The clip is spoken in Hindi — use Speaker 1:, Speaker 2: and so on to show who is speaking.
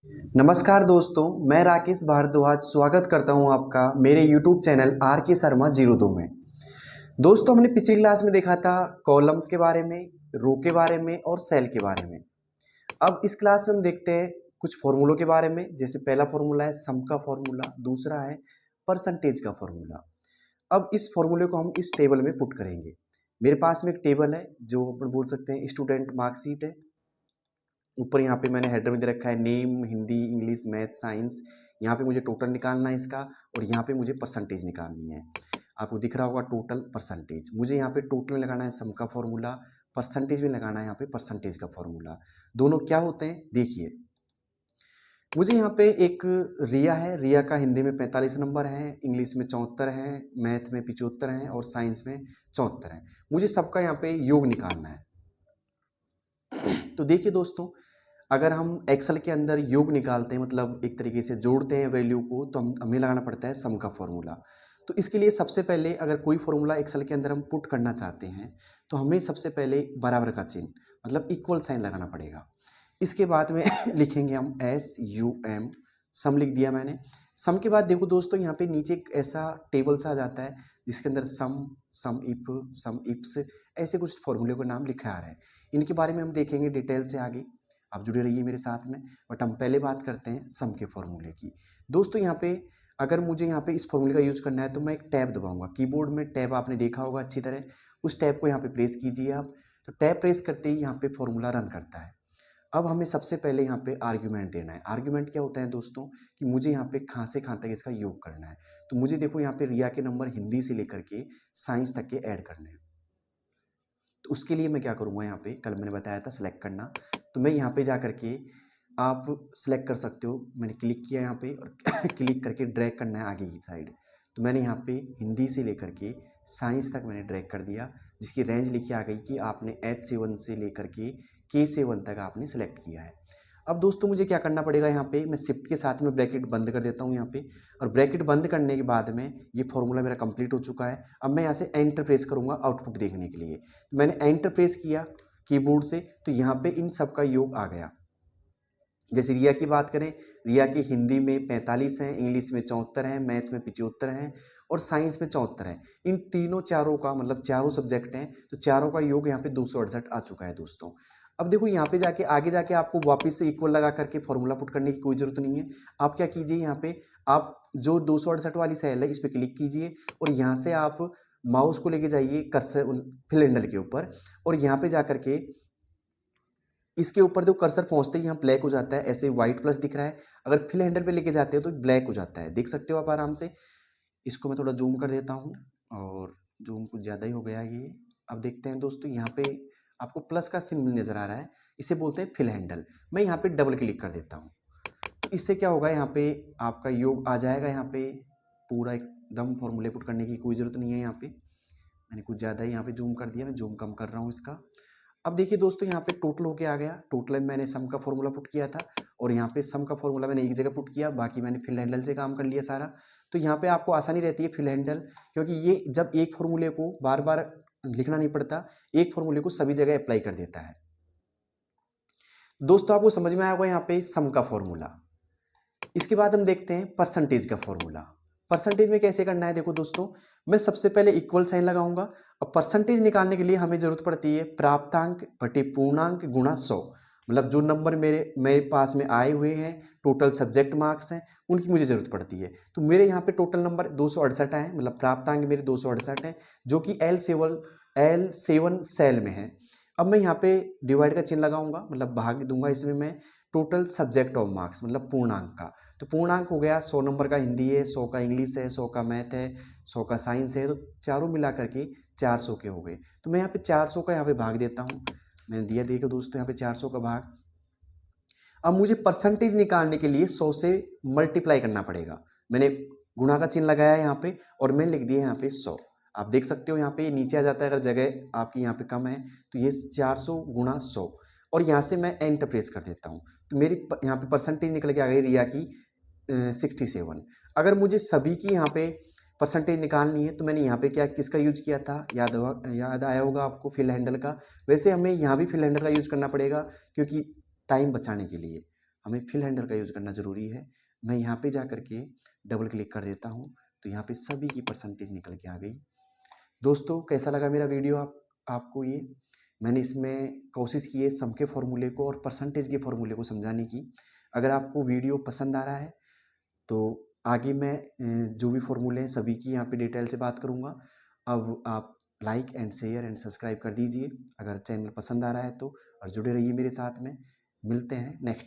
Speaker 1: नमस्कार दोस्तों, मैं राकेश भारद्वाज स्वागत करता हूं आपका मेरे YouTube चैनल आर के शर्मा 02 में। दोस्तों, हमने पिछली क्लास में देखा था कॉलम्स के बारे में, रो के बारे में और सेल के बारे में। अब इस क्लास में हम देखते हैं कुछ फॉर्मूलों के बारे में। जैसे पहला फॉर्मूला है सम का फॉर्मूला, दूसरा है परसेंटेज का फॉर्मूला। अब इस फॉर्मूले को हम इस टेबल में पुट करेंगे। मेरे पास में एक टेबल है जो अपन बोल सकते हैं स्टूडेंट मार्कशीट है। ऊपर यहाँ पे मैंने हेडर में दे रखा है name, Hindi, English, math, science. यहाँ पे मुझे टोटल निकालना है इसका, और यहाँ पे मुझे परसेंटेज निकालनी है। आपको दिख रहा होगा टोटल परसेंटेज। मुझे यहाँ पे टोटल में लगाना है सम का फॉर्मूला, परसेंटेज में लगाना है यहाँ पे परसेंटेज का फॉर्मूला। दोनों क्या होते हैं देखिए। मुझे यहाँ पे एक रिया है, रिया का हिंदी में 45 नंबर है, इंग्लिश में 74 है, मैथ में 75 है और साइंस में 74 है। मुझे सबका यहाँ पे योग निकालना है। तो देखिए दोस्तों, अगर हम एक्सेल के अंदर योग निकालते हैं, मतलब एक तरीके से जोड़ते हैं वैल्यू को, तो हमें लगाना पड़ता है सम का फॉर्मूला। तो इसके लिए सबसे पहले अगर कोई फॉर्मूला एक्सेल के अंदर हम पुट करना चाहते हैं तो हमें सबसे पहले बराबर का चिन्ह मतलब इक्वल साइन लगाना पड़ेगा। इसके बाद में लिखेंगे हम SUM, सम लिख दिया मैंने। सम के बाद देखो दोस्तों, यहाँ पे नीचे एक ऐसा टेबल सा आ जाता है जिसके अंदर सम इप्स ऐसे कुछ फॉर्मूले का नाम लिखा आ रहा है। इनके बारे में हम देखेंगे डिटेल से आगे। आप जुड़े रहिए मेरे साथ में। बट हम पहले बात करते हैं सम के फॉर्मूले की। दोस्तों, यहाँ पे अगर मुझे यहाँ पे इस फॉर्मूले का यूज करना है तो मैं एक टैब दबाऊंगा। कीबोर्ड में टैब आपने देखा होगा अच्छी तरह, उस टैब को यहाँ पे प्रेस कीजिए आप। तो टैब प्रेस करते ही यहाँ पे फॉर्मूला रन करता है। अब हमें सबसे पहले यहाँ पे आर्ग्यूमेंट देना है। आर्ग्यूमेंट क्या होता है दोस्तों, कि मुझे यहाँ पे कहाँ से कहाँ तक इसका योग करना है। तो मुझे देखो यहाँ पे रिया के नंबर हिंदी से लेकर के साइंस तक के ऐड करने हैं। तो उसके लिए मैं क्या करूँगा, यहाँ पे कल मैंने बताया था सेलेक्ट करना। तो मैं यहाँ पे जा करके आप सेलेक्ट कर सकते हो। मैंने क्लिक किया यहाँ पे और क्लिक करके ड्रैग करना है आगे की साइड। तो मैंने यहाँ पे हिंदी से लेकर के साइंस तक मैंने ड्रैग कर दिया, जिसकी रेंज लिखी आ गई कि आपने H7 से लेकर के K7 तक आपने सेलेक्ट किया है। अब दोस्तों, मुझे क्या करना पड़ेगा, यहाँ पे मैं शिफ्ट के साथ में ब्रैकेट बंद कर देता हूँ यहाँ पे। और ब्रैकेट बंद करने के बाद में ये फॉर्मूला मेरा कंप्लीट हो चुका है। अब मैं यहाँ से एंटर प्रेस करूँगा आउटपुट देखने के लिए। मैंने एंटर प्रेस किया कीबोर्ड से, तो यहाँ पे इन सब का योग आ गया। जैसे रिया की बात करें, रिया की हिंदी में 45 हैं, इंग्लिश में 74 हैं, मैथ में 75 हैं और साइंस में 74 हैं। इन तीनों चारों का मतलब चारों सब्जेक्ट हैं, तो चारों का योग यहाँ पे 268 आ चुका है दोस्तों। अब देखो यहाँ पे जाके आगे जाके आपको वापस से इक्वल लगा करके फॉर्मूला पुट करने की कोई जरूरत नहीं है। आप क्या कीजिए, यहाँ पे आप जो 268 वाली सेल है इस पर क्लिक कीजिए और यहाँ से आप माउस को लेके जाइए कर्सर फिल हैंडल के ऊपर, और यहाँ पे जा करके इसके ऊपर जो कर्सर पहुंचते ही यहाँ ब्लैक हो जाता है, ऐसे व्हाइट प्लस दिख रहा है। अगर फिल हैंडल पे लेके जाते हो तो ब्लैक हो जाता है, देख सकते हो आप आराम से। इसको मैं थोड़ा जूम कर देता हूँ, और जूम कुछ ज़्यादा ही हो गया ये। अब देखते हैं दोस्तों, यहाँ पे आपको प्लस का सिंबल नज़र आ रहा है, इसे बोलते हैं फिल हैंडल। मैं यहाँ पे डबल क्लिक कर देता हूँ। तो इससे क्या होगा, यहाँ पे आपका योग आ जाएगा। यहाँ पे पूरा एकदम फॉर्मूले पुट करने की कोई ज़रूरत नहीं है। यहाँ पे मैंने कुछ ज़्यादा ही यहाँ पे जूम कर दिया, मैं जूम कम कर रहा हूँ इसका। अब देखिए दोस्तों, यहाँ पे टोटल होके आ गया। टोटल में मैंने सम का फॉर्मूला पुट किया था, और यहाँ पे सम का फॉर्मूला मैंने एक जगह पुट किया, बाकी मैंने फिल हैंडल से काम कर लिया सारा। तो यहाँ पे आपको आसानी रहती है फिल हैंडल, क्योंकि ये जब एक फॉर्मूले को बार बार लिखना नहीं पड़ता, एक फॉर्मूले को सभी जगह अप्लाई कर देता है। दोस्तों, आपको समझ में आया होगा यहाँ पे सम का फॉर्मूला। इसके बाद हम देखते हैं परसेंटेज का फॉर्मूला। परसेंटेज में कैसे करना है, देखो दोस्तों, मैं सबसे पहले इक्वल साइन लगाऊंगा। और परसेंटेज निकालने के लिए हमें जरूरत पड़ती है प्राप्तांक बटे पूर्णांक गुणा 100। मतलब जो नंबर मेरे मेरे पास में आए हुए हैं, टोटल सब्जेक्ट मार्क्स हैं, उनकी मुझे जरूरत पड़ती है। तो मेरे यहाँ पे टोटल नंबर 268 है, मतलब प्राप्तांक मेरे 268 है, जो कि L7 सेल में है। अब मैं यहाँ पे डिवाइड का चिन्ह लगाऊंगा, मतलब भाग दूंगा इसमें मैं टोटल सब्जेक्ट ऑफ मार्क्स मतलब पूर्णांक का। तो पूर्णांक हो गया 100 नंबर का हिंदी है, 100 का इंग्लिश है, 100 का मैथ है, 100 का साइंस है। तो चारों मिला करके 400 के हो गए। तो मैं यहाँ पे 400 का यहाँ पे भाग देता हूँ। मैंने दिया, देखो दोस्तों, यहाँ पे 400 का भाग। अब मुझे परसेंटेज निकालने के लिए 100 से मल्टीप्लाई करना पड़ेगा। मैंने गुणा का चिन्ह लगाया है यहाँ पे, और मैं लिख दिया यहाँ पे 100। आप देख सकते हो यहाँ पे नीचे आ जाता है, अगर जगह आपकी यहाँ पे कम है तो ये 400 गुणा 100, और यहाँ से मैं एंटर प्रेस कर देता हूँ। तो मेरी यहाँ पे परसेंटेज निकल के आ गई रिया की 67। अगर मुझे सभी की यहाँ पे परसेंटेज निकालनी है तो मैंने यहाँ पे क्या किसका यूज किया था, याद आया होगा आपको, फिल हैंडल का। वैसे हमें यहाँ भी फिल हैंडल का यूज करना पड़ेगा, क्योंकि टाइम बचाने के लिए हमें फिल हैंडल का यूज़ करना ज़रूरी है। मैं यहाँ पे जा कर के डबल क्लिक कर देता हूँ, तो यहाँ पे सभी की परसेंटेज निकल के आ गई। दोस्तों कैसा लगा मेरा वीडियो आपको ये? मैंने इसमें कोशिश की है सम के फॉर्मूले को और परसेंटेज के फॉर्मूले को समझाने की। अगर आपको वीडियो पसंद आ रहा है तो आगे मैं जो भी फॉर्मूले हैं सभी की यहाँ पे डिटेल से बात करूँगा। अब आप like and share and subscribe कर दीजिए अगर चैनल पसंद आ रहा है तो, और जुड़े रहिए मेरे साथ में। मिलते हैं नेक्स्ट